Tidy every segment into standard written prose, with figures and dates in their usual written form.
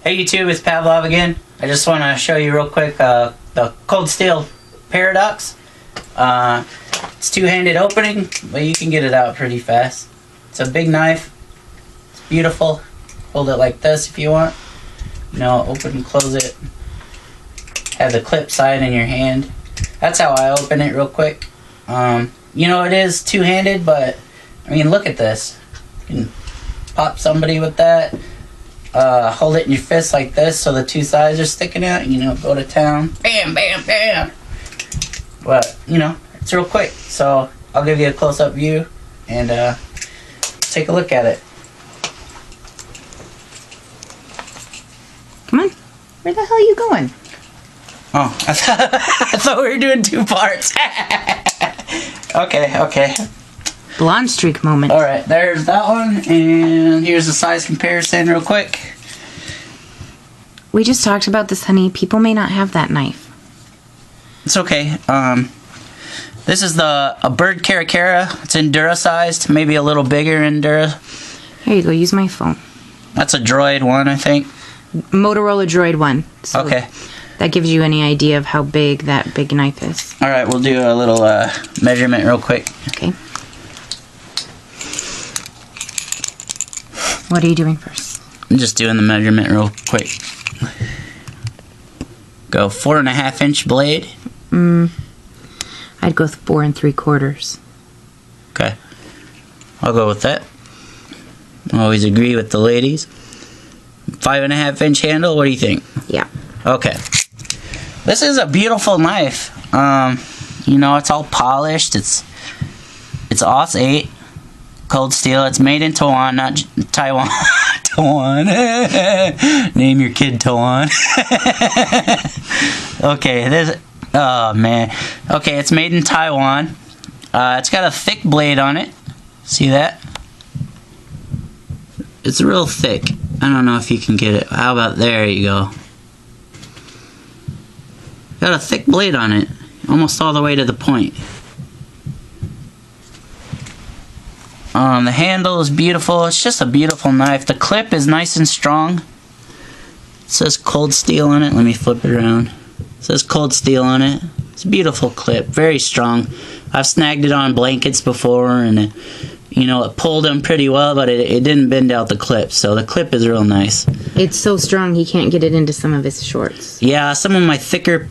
Hey YouTube, it's Pavlov again. I just want to show you real quick the cold steel paradox. It's two-handed opening, but you can get it out pretty fast. It's a big knife. It's beautiful. Hold it like this if you want. Open and close it. Have the clip side in your hand. That's how I open it real quick. It is two-handed, but I mean, look at this. You can pop somebody with that. Hold it in your fist like this so the two sides are sticking out. Go to town. Bam, bam, bam. But, it's real quick. So I'll give you a close-up view and take a look at it. Come on. Where the hell are you going? Oh, I thought we were doing two parts. Okay. Blonde streak moment. Alright, there's that one, and here's the size comparison real quick. We just talked about this, honey. People may not have that knife. It's okay. This is a bird caracara. It's Endura sized, maybe a little bigger Endura. Here you go, use my phone. That's a Droid one, I think. Motorola Droid 1. So okay. That gives you any idea of how big that big knife is. Alright, we'll do a little measurement real quick. Okay. What are you doing first? I'm just doing the measurement real quick. Go 4.5 inch blade. I'd go with 4 3/4. Okay. I'll go with that. I always agree with the ladies. 5.5 inch handle, what do you think? Yeah. Okay. This is a beautiful knife. It's all polished. It's Aus 8. Cold steel. It's made in Taiwan, not Taiwan. Taiwan. Name your kid Taiwan. Okay, oh man. Okay, it's made in Taiwan. It's got a thick blade on it. See that? It's real thick. I don't know if you can get it. How about there you go. Got a thick blade on it. Almost all the way to the point. The handle is beautiful. It's just a beautiful knife. The clip is nice and strong. It says cold steel on it. Let me flip it around. It says cold steel on it. It's a beautiful clip. Very strong. I've snagged it on blankets before and it pulled them pretty well, but it didn't bend out the clip. So the clip is real nice. It's so strong he can't get it into some of his shorts. Yeah, some of my thicker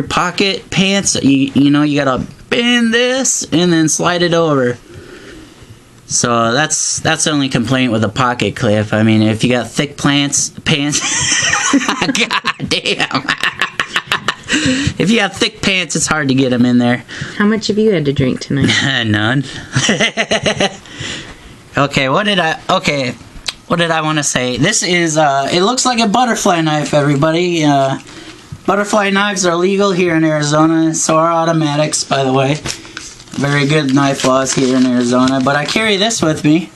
pocket pants, you gotta bend this and then slide it over. So that's the only complaint with a pocket clip. I mean, if you got thick pants, god damn. If you have thick pants, it's hard to get them in there. How much have you had to drink tonight? None. Okay, what did I want to say? This is it looks like a butterfly knife, everybody. Butterfly knives are legal here in Arizona. So are automatics, by the way. Very good knife laws here in Arizona. But I carry this with me.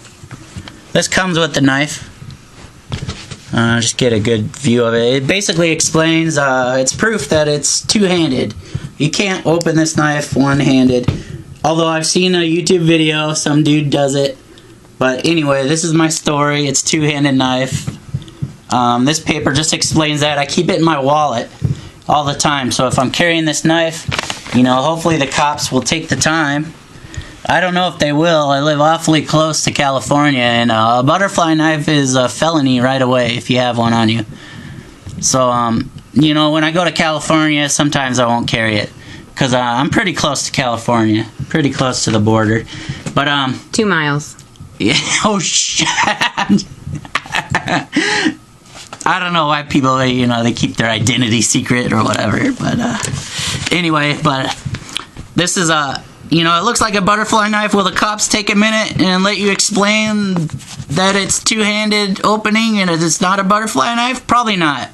This comes with the knife. Just get a good view of it. It basically explains, it's proof that it's two-handed. You can't open this knife one-handed. Although I've seen a YouTube video, some dude does it. But anyway, this is my story. It's two-handed knife. This paper just explains that. I keep it in my wallet all the time. So if I'm carrying this knife, hopefully the cops will take the time. I don't know if they will. I live awfully close to California, and a butterfly knife is a felony right away if you have one on you. So, when I go to California, sometimes I won't carry it. Because I'm pretty close to California. Pretty close to the border. But, 2 miles. Yeah, oh, shit. I don't know why people, they keep their identity secret or whatever. But, anyway, this is it looks like a butterfly knife. Will the cops take a minute and let you explain that it's two-handed opening and it's not a butterfly knife? Probably not.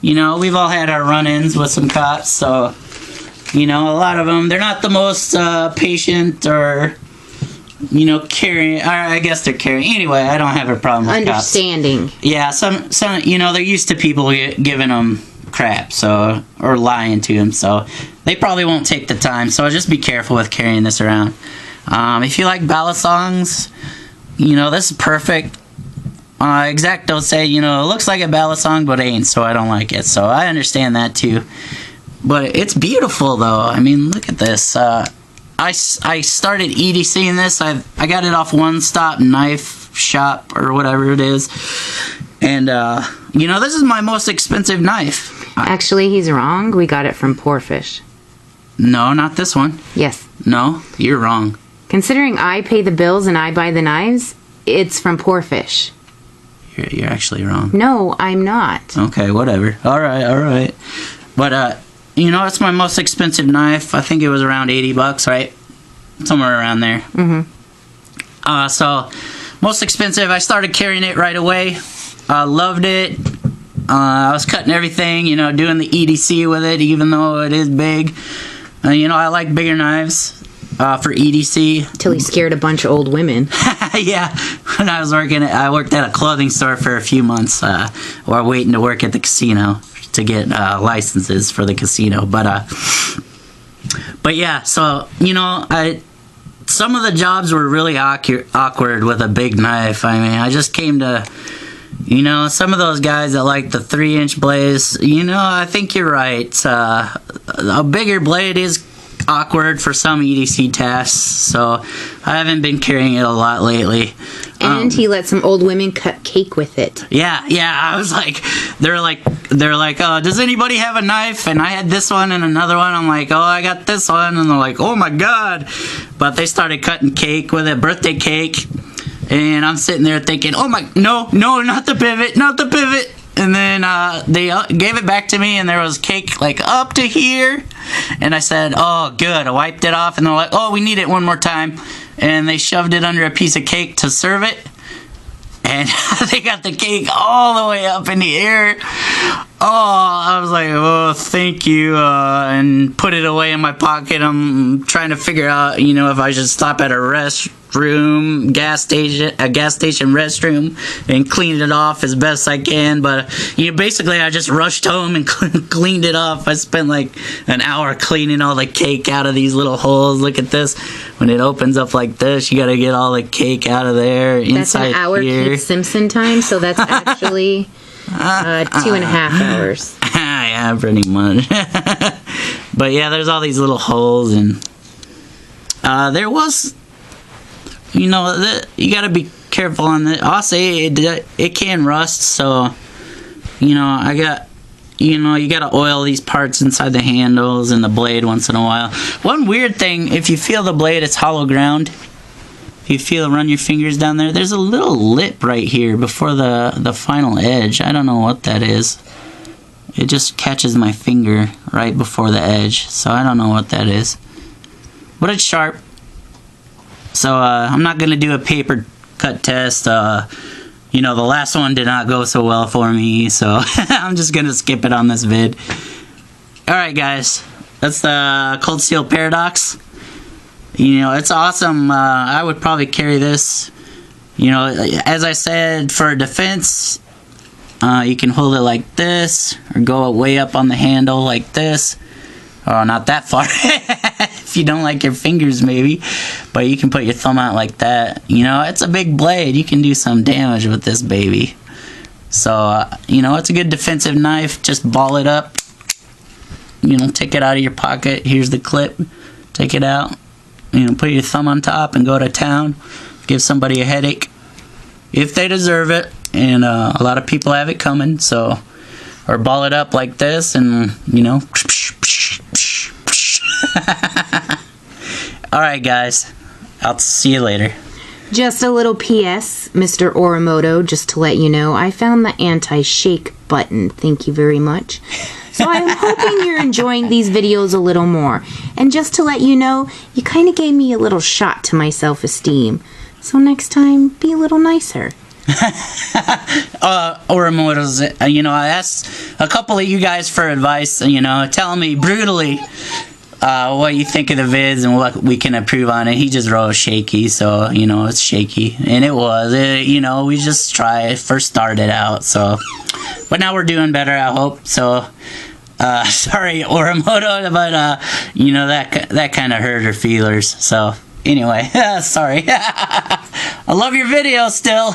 We've all had our run-ins with some cops, so, a lot of them, they're not the most patient or, caring. I guess they're caring. Anyway, I don't have a problem with understanding. Cops. Yeah, some, they're used to people giving them crap, so, or lying to them, so they probably won't take the time. So just be careful with carrying this around. If you like ballad songs, this is perfect. Exacto say, you know, it looks like a ballad song, but it ain't, so I don't like it. So I understand that too. But it's beautiful, though. I mean, look at this. I started EDCing this. I got it off One Stop Knife Shop or whatever it is. And, you know, this is my most expensive knife. Actually, he's wrong. We got it from Poor Fish. No, not this one. Yes. No, you're wrong. Considering I pay the bills and I buy the knives, it's from Poor Fish. You're actually wrong. No, I'm not. Okay, whatever. All right. But, you know, it's my most expensive knife. I think it was around $80, right? Somewhere around there. Mm-hmm. So, most expensive. I started carrying it right away. Loved it. I was cutting everything, you know, doing the EDC with it, even though it is big. You know, I like bigger knives for EDC. Till he scared a bunch of old women. Yeah, when I was I worked at a clothing store for a few months while waiting to work at the casino to get licenses for the casino. But yeah, so, you know, some of the jobs were really awkward with a big knife. I mean, I just came to... You know, some of those guys that like the 3-inch blades, you know, I think you're right. A bigger blade is awkward for some EDC tasks, so I haven't been carrying it a lot lately. And he let some old women cut cake with it. Yeah, I was like, they're like, oh, does anybody have a knife? And I had this one and another one. I'm like, oh, I got this one. And they're like, oh my God. But they started cutting cake with it, birthday cake. And I'm sitting there thinking, oh my, no, not the pivot. And then they gave it back to me, and there was cake like up to here. And I said, oh, good. I wiped it off, and they're like, oh, we need it one more time. And they shoved it under a piece of cake to serve it. And they got the cake all the way up in the air. Oh, I was like, oh, thank you, and put it away in my pocket. I'm trying to figure out, you know, if I should stop at a gas station restroom and clean it off as best I can. But, you know, basically I just rushed home and cleaned it off. I spent like an hour cleaning all the cake out of these little holes. Look at this. When it opens up like this, you gotta get all the cake out of there. That's inside an hour here. Keith Simpson time, so that's actually 2.5 hours. Yeah, pretty much. But yeah, there's all these little holes, and there was, you know, you gotta be careful on that. I'll say it can rust, so, you know, you gotta oil these parts inside the handles and the blade once in a while. One weird thing, if you feel the blade, it's hollow ground. If you run your fingers down there, there's a little lip right here before the final edge. I don't know what that is. It just catches my finger right before the edge, so I don't know what that is. But it's sharp. So I'm not gonna do a paper cut test. You know, the last one did not go so well for me, so I'm just gonna skip it on this vid. Alright guys, that's the Cold Steel Paradox. You know, it's awesome. I would probably carry this. You know, as I said, for defense, you can hold it like this, or go way up on the handle like this. Oh, not that far. If you don't like your fingers, maybe. But you can put your thumb out like that. You know, it's a big blade. You can do some damage with this baby. So, you know, it's a good defensive knife. Just ball it up. You know, take it out of your pocket. Here's the clip. Take it out. You know, put your thumb on top and go to town. Give somebody a headache if they deserve it. And a lot of people have it coming. So, or ball it up like this, and you know. Alright guys, I'll see you later. Just a little PS, Mr. Oromoto, just to let you know, I found the anti-shake button. Thank you very much. So I'm hoping you're enjoying these videos a little more. And just to let you know, you kind of gave me a little shot to my self-esteem. So next time, be a little nicer. Oromoto's, you know, I asked a couple of you guys for advice, you know, telling me brutally what you think of the vids and what we can improve on it. He just wrote shaky, so, you know, it's shaky. And it was, you know, we just first started out, so. But now we're doing better, I hope, so. Sorry, Oromoto, but, you know, that kind of hurt her feelers, so. Anyway, sorry. I love your video still.